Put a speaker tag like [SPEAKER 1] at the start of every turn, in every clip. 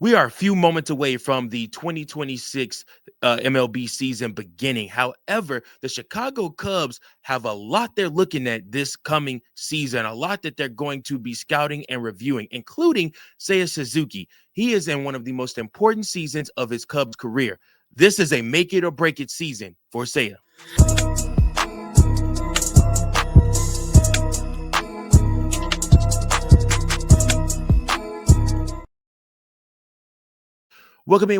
[SPEAKER 1] We are a few moments away from the 2026 MLB season beginning. However, the Chicago Cubs have a lot they're looking at this coming season, a lot that they're going to be scouting and reviewing, including Seiya Suzuki. He is in one of the most important seasons of his Cubs career. This is a make it or break it season for Seiya. Welcome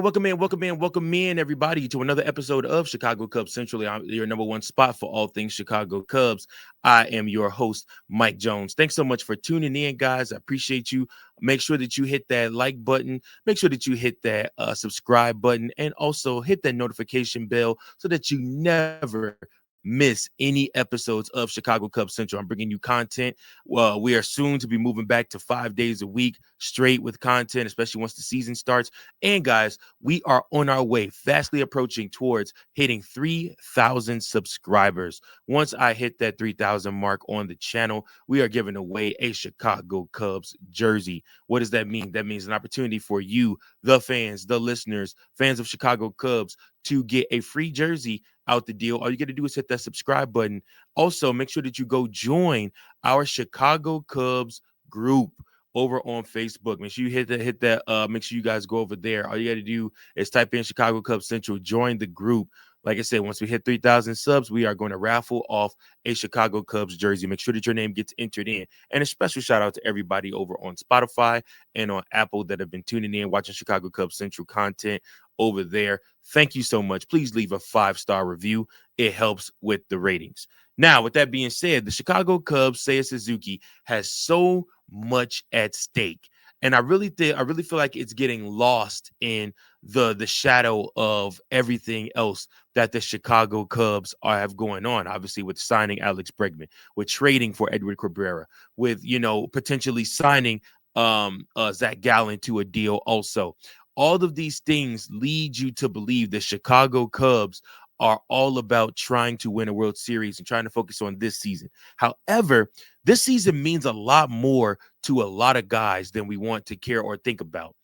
[SPEAKER 1] in, everybody, to another episode of Chicago Cubs Central. I'm your number one spot for all things Chicago Cubs. I am your host, Mike Jones. Thanks so much for tuning in, guys. I appreciate you. Make sure that you hit that like button. Make sure that you hit that subscribe button, and also hit that notification bell so that you never miss any episodes of Chicago Cubs Central. I'm bringing you content. Well, we are soon to be moving back to 5 days a week straight with content, especially once the season starts. And guys, we are on our way, fastly approaching towards hitting 3,000 subscribers. Once I hit that 3,000 mark on the channel, we are giving away a Chicago Cubs jersey. What does that mean? That means an opportunity for you, the fans, the listeners, fans of Chicago Cubs, to get a free jersey out the deal. All you got to do is hit that subscribe button. Also, make sure that you go join our Chicago Cubs group over on Facebook. Make sure you hit that. Make sure you guys go over there. All you got to do is type in Chicago Cubs Central, join the group. Like I said, once we hit 3,000 subs, we are going to raffle off a Chicago Cubs jersey. Make sure that your name gets entered in. And a special shout out to everybody over on Spotify and on Apple that have been tuning in, watching Chicago Cubs Central content over there. Thank you so much. Please leave a 5-star review. It helps with the ratings. Now, with that being said, the Chicago Cubs, Seiya Suzuki, has so much at stake. And I really feel like it's getting lost in the shadow of everything else that the Chicago Cubs have going on. Obviously, with signing Alex Bregman, with trading for Edward Cabrera, with potentially signing Zach Gallen to a deal also. All of these things lead you to believe the Chicago Cubs are all about trying to win a World Series and trying to focus on this season. However, this season means a lot more to a lot of guys than we want to care or think about.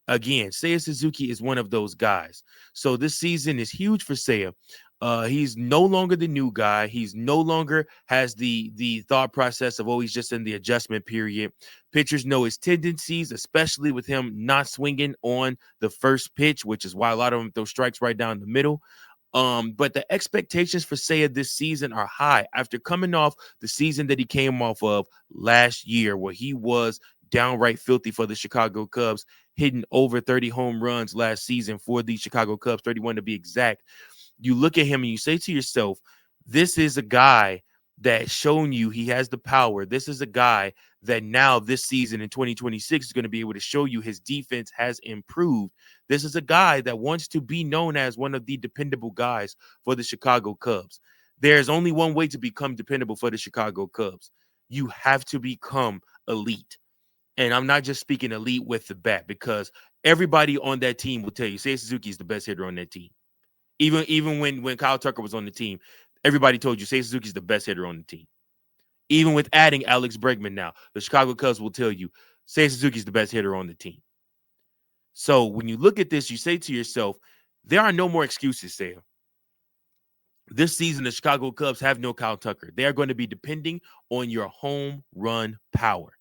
[SPEAKER 1] Again, Seiya Suzuki is one of those guys. So this season is huge for Seiya. He's no longer the new guy. He's no longer has the thought process of, oh, he's just in the adjustment period. Pitchers know his tendencies, especially with him not swinging on the first pitch, which is why a lot of them throw strikes right down the middle. But the expectations for Seiya this season are high after coming off the season that he came off of last year, where he was downright filthy for the Chicago Cubs, hitting over 30 home runs last season for the Chicago Cubs, 31 to be exact. You look at him and you say to yourself, this is a guy that's shown you he has the power. This is a guy that now this season in 2026 is going to be able to show you his defense has improved. This is a guy that wants to be known as one of the dependable guys for the Chicago Cubs. There's only one way to become dependable for the Chicago Cubs. You have to become elite. And I'm not just speaking elite with the bat, because everybody on that team will tell you Seiya Suzuki is the best hitter on that team. Even when Kyle Tucker was on the team, everybody told you Seiya Suzuki is the best hitter on the team. Even with adding Alex Bregman now, the Chicago Cubs will tell you Seiya Suzuki is the best hitter on the team. So when you look at this, you say to yourself, there are no more excuses, Seiya. This season, the Chicago Cubs have no Kyle Tucker. They are going to be depending on your home run power.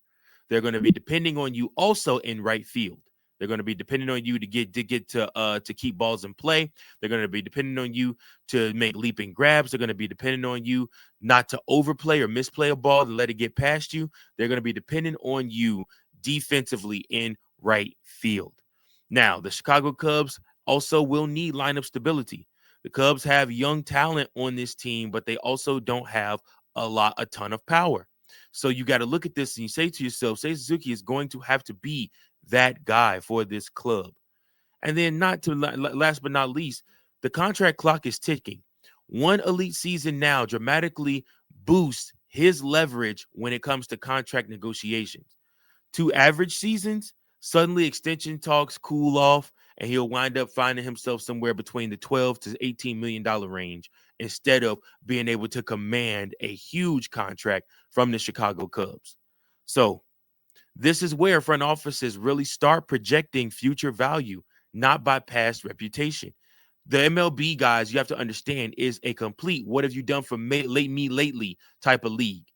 [SPEAKER 1] They're going to be depending on you also in right field. They're going to be depending on you to get to keep balls in play. They're going to be depending on you to make leaping grabs. They're going to be depending on you not to overplay or misplay a ball and let it get past you. They're going to be dependent on you defensively in right field. Now, the Chicago Cubs also will need lineup stability. The Cubs have young talent on this team, but they also don't have a ton of power. So you got to look at this and you say to yourself, Seiya Suzuki is going to have to be that guy for this club. And then last but not least, the contract clock is ticking. One elite season now dramatically boosts his leverage when it comes to contract negotiations. 2 average seasons, suddenly extension talks cool off, and he'll wind up finding himself somewhere between the 12 to $18 million range instead of being able to command a huge contract from the Chicago Cubs. So This is where front offices really start projecting future value, not by past reputation. The MLB, guys, you have to understand, is a complete what have you done for me lately type of league.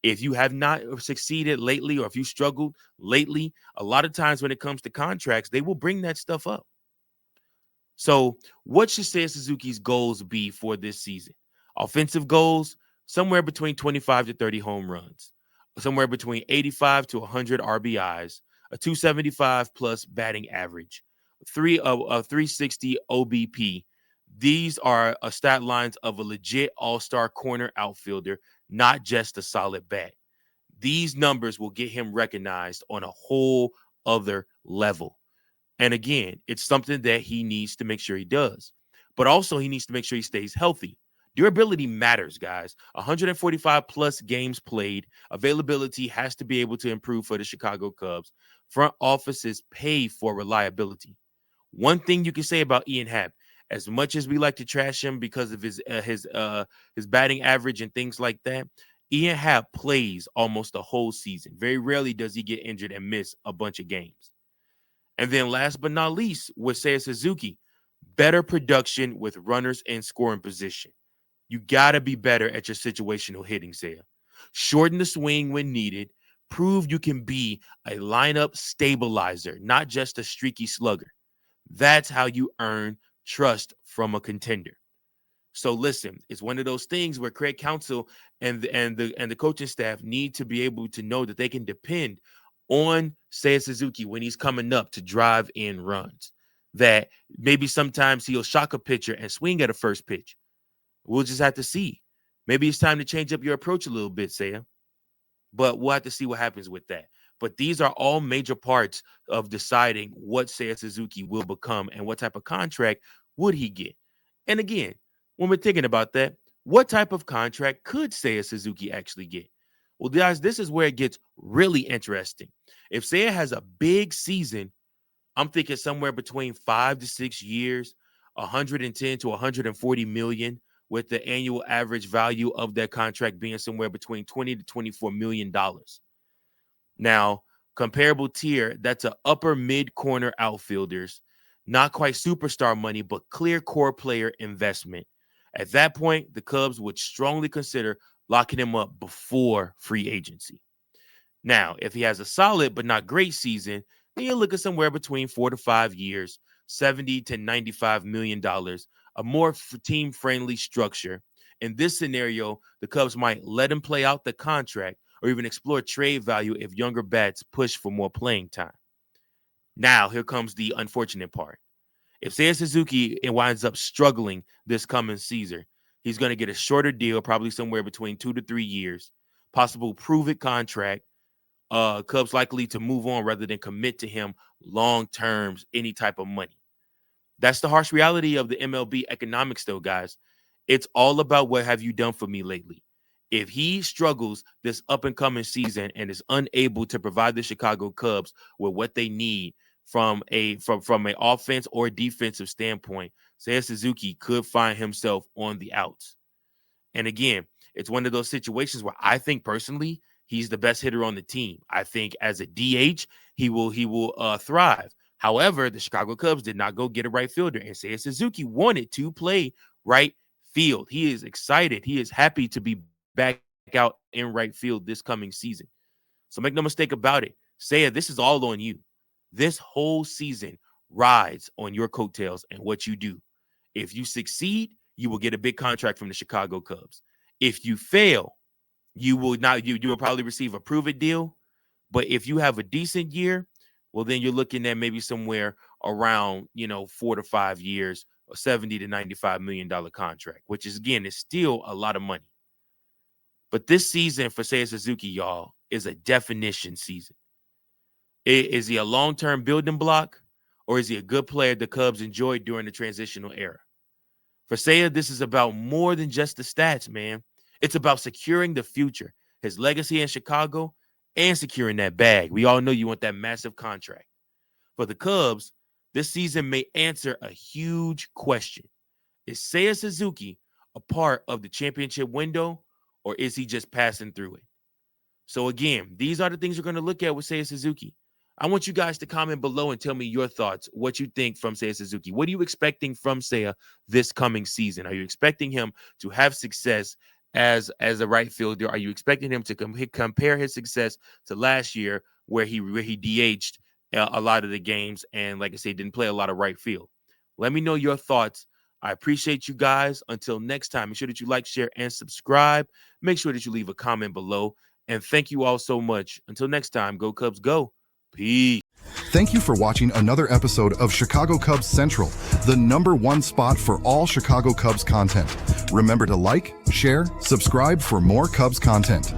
[SPEAKER 1] If you have not succeeded lately, or if you struggled lately, a lot of times when it comes to contracts, they will bring that stuff up. So, what should Seiya Suzuki's goals be for this season? Offensive goals, somewhere between 25 to 30 home runs, somewhere between 85 to 100 RBIs, a 275 plus batting average, 360 OBP. These are stat lines of a legit all-star corner outfielder, not just a solid bat. These numbers will get him recognized on a whole other level. And again, it's something that he needs to make sure he does. But also, he needs to make sure he stays healthy. Durability matters, guys. 145 plus games played. Availability has to be able to improve for the Chicago Cubs. Front offices pay for reliability. One thing you can say about Ian Happ, as much as we like to trash him because of his batting average and things like that, Ian Happ plays almost the whole season. Very rarely does he get injured and miss a bunch of games. And then last but not least, with Seiya Suzuki, better production with runners in scoring position. You got to be better at your situational hitting, Seiya. Shorten the swing when needed. Prove you can be a lineup stabilizer, not just a streaky slugger. That's how you earn trust from a contender. So listen, it's one of those things where Craig Counsell and the coaching staff need to be able to know that they can depend on Seiya Suzuki when he's coming up to drive in runs. That maybe sometimes he'll shock a pitcher and swing at a first pitch. We'll just have to see. Maybe it's time to change up your approach a little bit, Seiya. But we'll have to see what happens with that. But these are all major parts of deciding what Seiya Suzuki will become and what type of contract would he get. And again, when we're thinking about that, what type of contract could Seiya Suzuki actually get? Well, guys, this is where it gets really interesting. If Seiya has a big season, I'm thinking somewhere between 5 to 6 years, 110 to 140 million, with the annual average value of that contract being somewhere between 20 to 24 million dollars. Now, comparable tier, that's a upper mid corner outfielders, not quite superstar money, but clear core player investment. At that point, the Cubs would strongly consider locking him up before free agency. Now, if he has a solid but not great season, then you're looking somewhere between 4 to 5 years, 70 to 95 million dollars, a more team friendly structure. In this scenario, the Cubs might let him play out the contract or even explore trade value if younger bats push for more playing time. Now, here comes the unfortunate part. If Seiya Suzuki winds up struggling this coming season, he's going to get a shorter deal, probably somewhere between 2 to 3 years, possible prove it contract. Cubs likely to move on rather than commit to him long terms, any type of money. That's the harsh reality of the MLB economics, though, guys. It's all about what have you done for me lately. If he struggles this up and coming season and is unable to provide the Chicago Cubs with what they need from an offense or defensive standpoint, Seiya Suzuki could find himself on the outs. And again, it's one of those situations where I think personally he's the best hitter on the team. I think as a DH he will thrive. However, the Chicago Cubs did not go get a right fielder, and Seiya Suzuki wanted to play right field. He is excited. He is happy to be back out in right field this coming season. So make no mistake about it. Seiya, this is all on you. This whole season rides on your coattails and what you do. If you succeed, you will get a big contract from the Chicago Cubs. If you fail, you will not. You will probably receive a prove it deal. But if you have a decent year, well, then you're looking at maybe somewhere around 4 to 5 years, or 70 to 95 million dollar contract, which is again is still a lot of money. But this season for Seiya Suzuki, y'all, is a definition season. Is he a long-term building block, or is he a good player the Cubs enjoyed during the transitional era? For Seiya, this is about more than just the stats, man. It's about securing the future, his legacy in Chicago, and securing that bag. We all know you want that massive contract. For the Cubs, this season may answer a huge question. Is Seiya Suzuki a part of the championship window, or is he just passing through it? So again, these are the things you're going to look at with Seiya Suzuki. I want you guys to comment below and tell me your thoughts, what you think from Seiya Suzuki. What are you expecting from Seiya this coming season? Are you expecting him to have success as a right fielder? Are you expecting him to compare his success to last year where he DH'd a lot of the games and, like I said, didn't play a lot of right field? Let me know your thoughts. I appreciate you guys. Until next time, make sure that you like, share, and subscribe. Make sure that you leave a comment below. And thank you all so much. Until next time, go Cubs, go. Peace.
[SPEAKER 2] Thank you for watching another episode of Chicago Cubs Central, the #1 spot for all Chicago Cubs content. Remember to like, share, subscribe for more Cubs content.